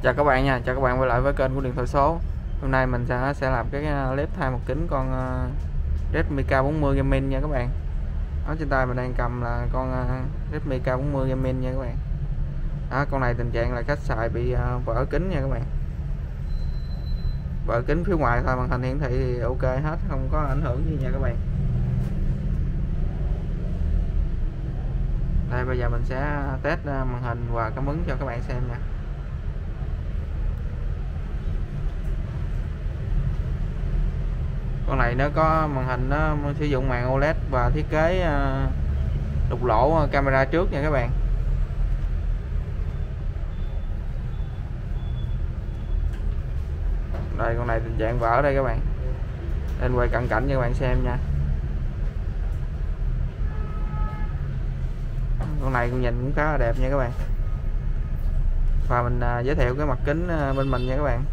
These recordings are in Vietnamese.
Chào các bạn nha, chào các bạn quay lại với kênh của điện thoại số. Hôm nay mình sẽ làm cái clip thay một kính con Redmi k40 gaming nha các bạn. Ở trên tay mình đang cầm là con Redmi k40 gaming nha các bạn. Đó, con này tình trạng là khách xài bị vỡ kính nha các bạn. Vỡ kính phía ngoài thôi, màn hình hiển thị thì ok hết, không có ảnh hưởng gì nha các bạn. Đây bây giờ mình sẽ test màn hình và cảm ứng cho các bạn xem nha. Con này nó có màn hình, nó sử dụng màn OLED và thiết kế đục lỗ camera trước nha các bạn. Đây con này tình trạng vỡ đây các bạn, nên quay cận cảnh cho các bạn xem nha. Con này cũng nhìn cũng khá là đẹp nha các bạn. Và mình giới thiệu cái mặt kính bên mình nha các bạn.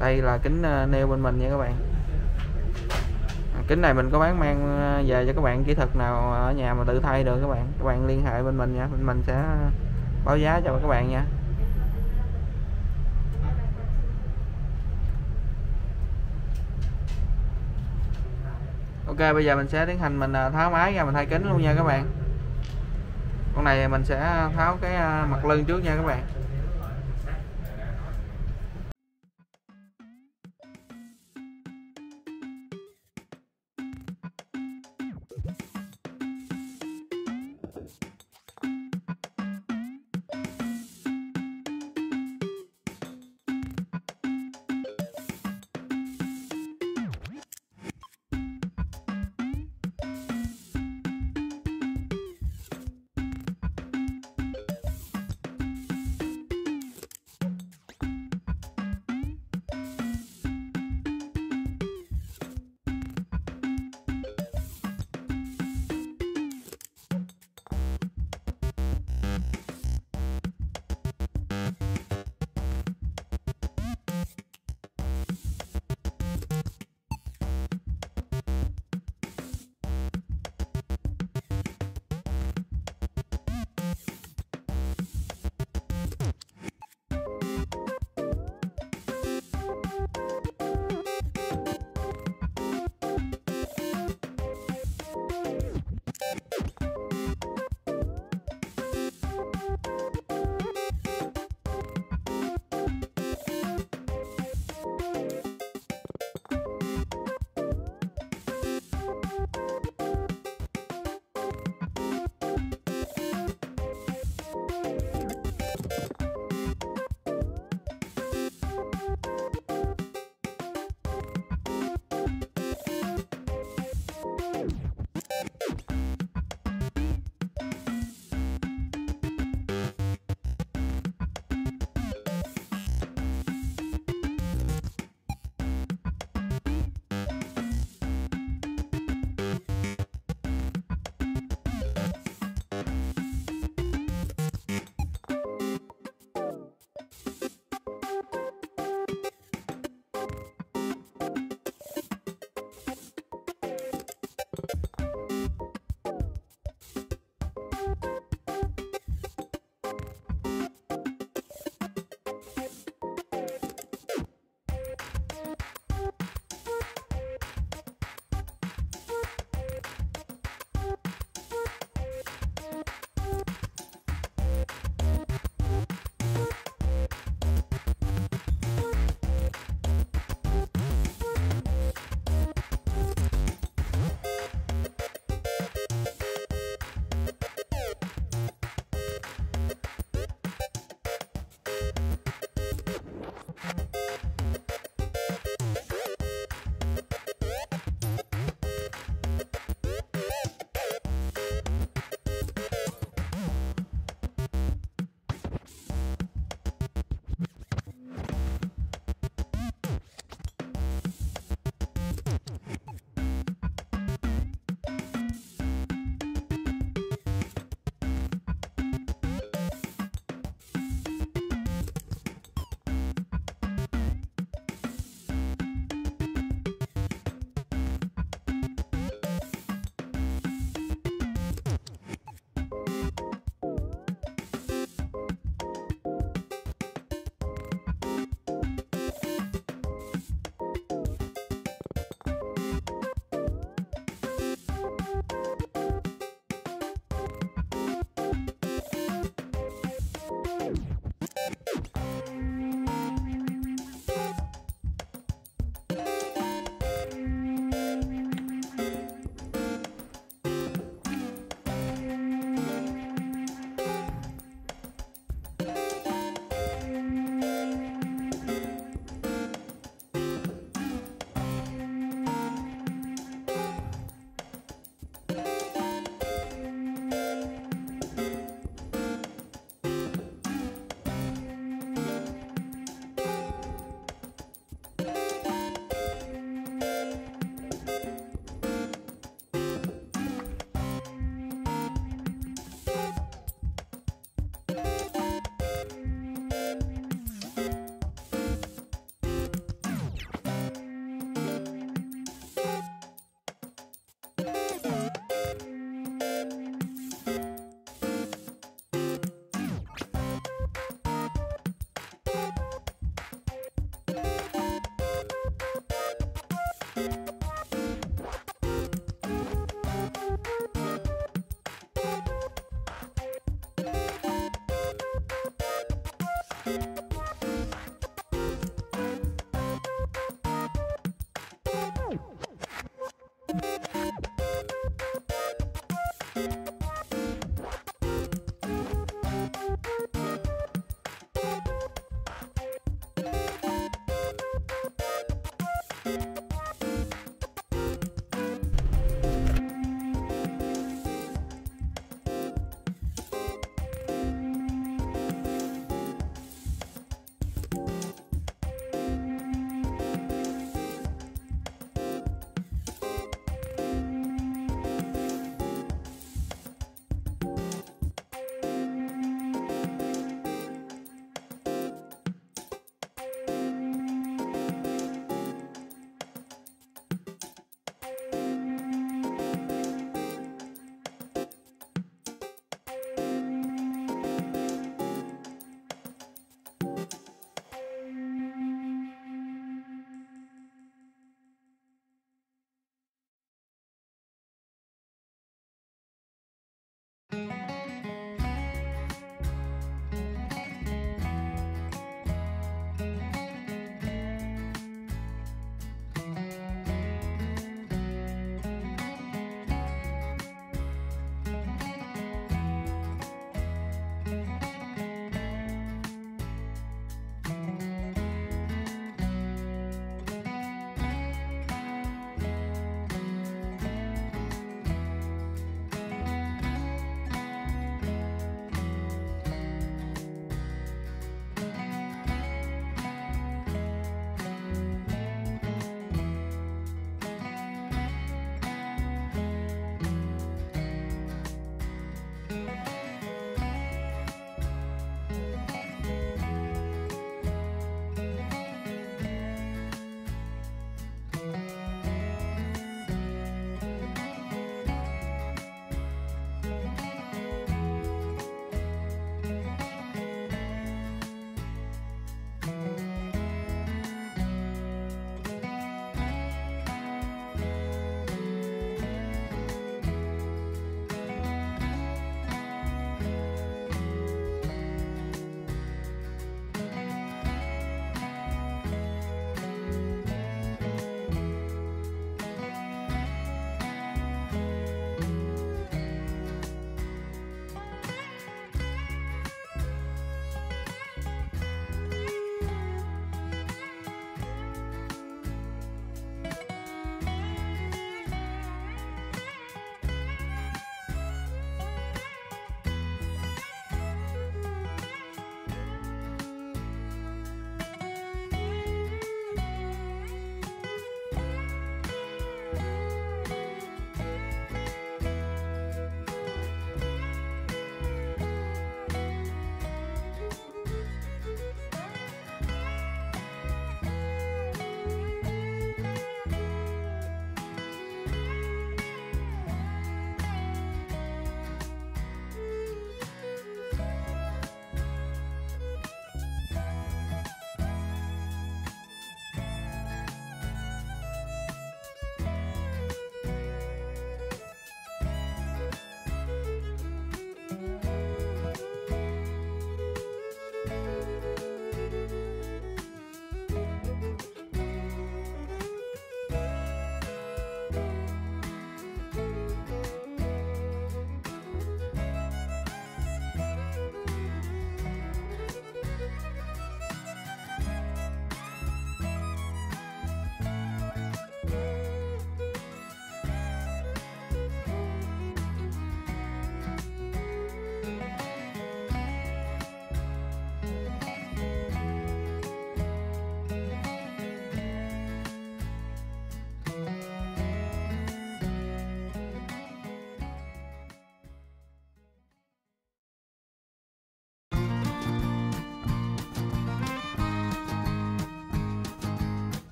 Đây là kính neo bên mình nha các bạn. Kính này mình có bán mang về cho các bạn kỹ thuật nào ở nhà mà tự thay được các bạn liên hệ bên mình nha, bên mình sẽ báo giá cho các bạn nha. Ok, bây giờ mình sẽ tiến hành mình tháo máy ra, mình thay kính luôn nha các bạn. Con này mình sẽ tháo cái mặt lưng trước nha các bạn.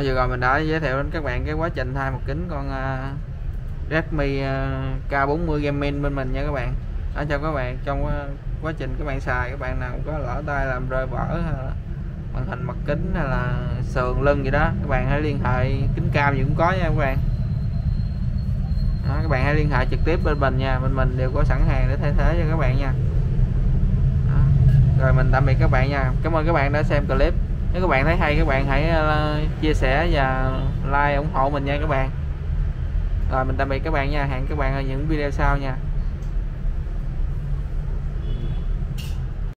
Vừa rồi mình đã giới thiệu đến các bạn cái quá trình thay một kính con Redmi K40 Gaming bên mình nha các bạn. Ở cho các bạn trong quá trình các bạn xài, các bạn nào có lỡ tay làm rơi vỡ hay là màn hình mặt kính hay là sườn lưng gì đó, các bạn hãy liên hệ kính cam gì cũng có nha các bạn. Đó, các bạn hãy liên hệ trực tiếp bên mình nha, bên mình đều có sẵn hàng để thay thế cho các bạn nha. Đó. Rồi mình tạm biệt các bạn nha. Cảm ơn các bạn đã xem clip. Nếu các bạn thấy hay, các bạn hãy chia sẻ và like ủng hộ mình nha các bạn. Rồi mình tạm biệt các bạn nha, hẹn các bạn ở những video sau nha.